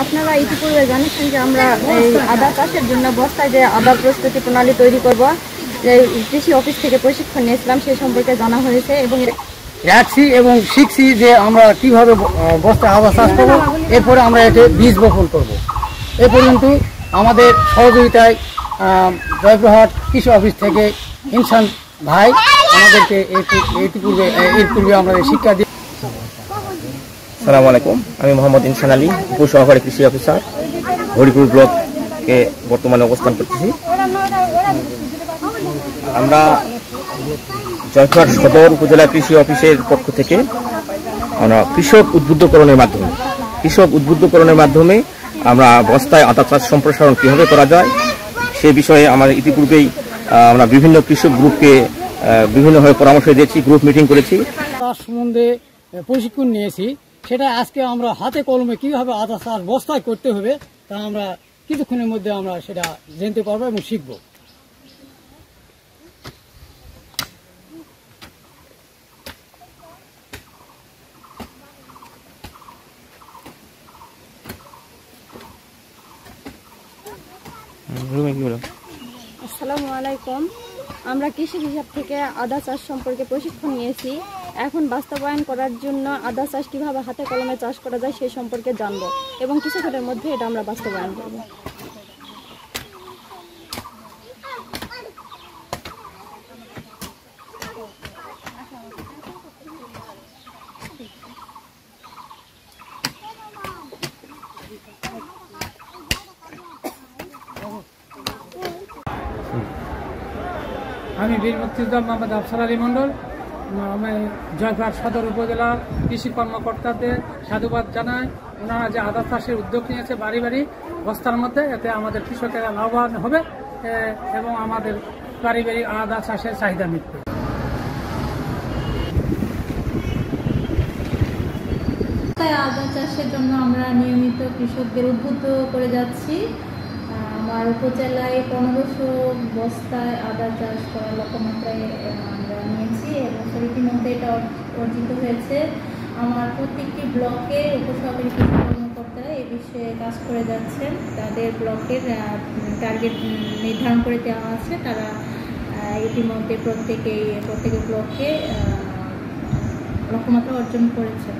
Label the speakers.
Speaker 1: আপনারা ইতিপূর্বে জানিয়েছেন যে আমরা এই আদা চাষের জন্য বস্তায় যে আদা প্রস্তুতি প্রণালী তৈরি করব, যে কৃষি অফিস থেকে প্রশিক্ষণ নিয়েছিলাম সেই সম্পর্কে জানা হয়েছে এবং
Speaker 2: রাখছি এবং শিখছি যে আমরা কিভাবে বস্তায় আদা চাষ করবো। এরপরে আমরা এতে বীজ বপন করব। এ পর্যন্ত আমাদের সহযোগিতায় জয়পুরহাট কৃষি অফিস থেকে ইনসান ভাই আমাদেরকে এর পূর্বে আমাদের শিক্ষা দিয়ে।
Speaker 3: আসসালামু আলাইকুম, আমি মোহাম্মদ ইনসান আলী, উপসহকারী কৃষি অফিসার, হরিপুর ব্লকে বর্তমানে অবস্থান করতেছি। আমরা জয়পুরহাট সদর উপজেলা কৃষি অফিসের পক্ষ থেকে আমরা কৃষক উদ্বুদ্ধকরণের মাধ্যমে আমরা বস্তায় আদা চাষ সম্প্রসারণ কীভাবে করা যায় সে বিষয়ে আমরা ইতিপূর্বেই আমরা বিভিন্ন কৃষক গ্রুপকে বিভিন্নভাবে পরামর্শ দিয়েছি, গ্রুপ মিটিং করেছি।
Speaker 2: চাষ সম্বন্ধে প্রশিক্ষণ নিয়েছি, সেটা আজকে আমরা হাতে কলমে কিভাবে আদা চাষ বস্তায় করতে হবে তা আমরা কিছুক্ষণের মধ্যে আমরা সেটা জানতে পারবো এবং শিখব।
Speaker 1: আসসালামু আলাইকুম। আমরা কৃষি বিভাগ থেকে আদা চাষ সম্পর্কে প্রশিক্ষণ নিয়েছি। এখন বাস্তবায়ন করার জন্য আদা চাষ কিভাবে হাতে কলমে চাষ করা যায় সেই সম্পর্কে জানবো এবং কিছুক্ষণের মধ্যে এটা আমরা বাস্তবায়ন করব।
Speaker 2: আমি বীর মুক্তিযোদ্ধা মোহাম্মদ আফসার আলী মন্ডল। আমি জয়পুরহাট সদর উপজেলার কৃষি কর্মকর্তাদের সাধুবাদ জানাই। ওনারা যে আদা চাষের উদ্যোগ নিয়েছে বাড়ি বাড়ি বস্তার মধ্যে, এতে আমাদের কৃষকেরা লাভবান হবে এবং আমাদের বাড়ি বাড়ি আদা চাষের চাহিদা মিটবে।
Speaker 4: আদা চাষের জন্য আমরা নিয়মিত কৃষকদের উদ্বুদ্ধ করে যাচ্ছি। আমার উপজেলায় 1500 বস্তায় আদা চাষ করার লক্ষ্যমাত্রায় আমরা নিয়েছি এবং ইতিমধ্যে এটা অর্জিত হয়েছে। আমার প্রত্যেকটি ব্লকে উপসহকারী কৃষি কর্মকর্তারা এ বিষয়ে কাজ করে যাচ্ছেন। তাদের ব্লকের টার্গেট নির্ধারণ করে দেওয়া আছে। তারা ইতিমধ্যে প্রত্যেকের ব্লকে লক্ষ্যমাত্রা অর্জন করেছে।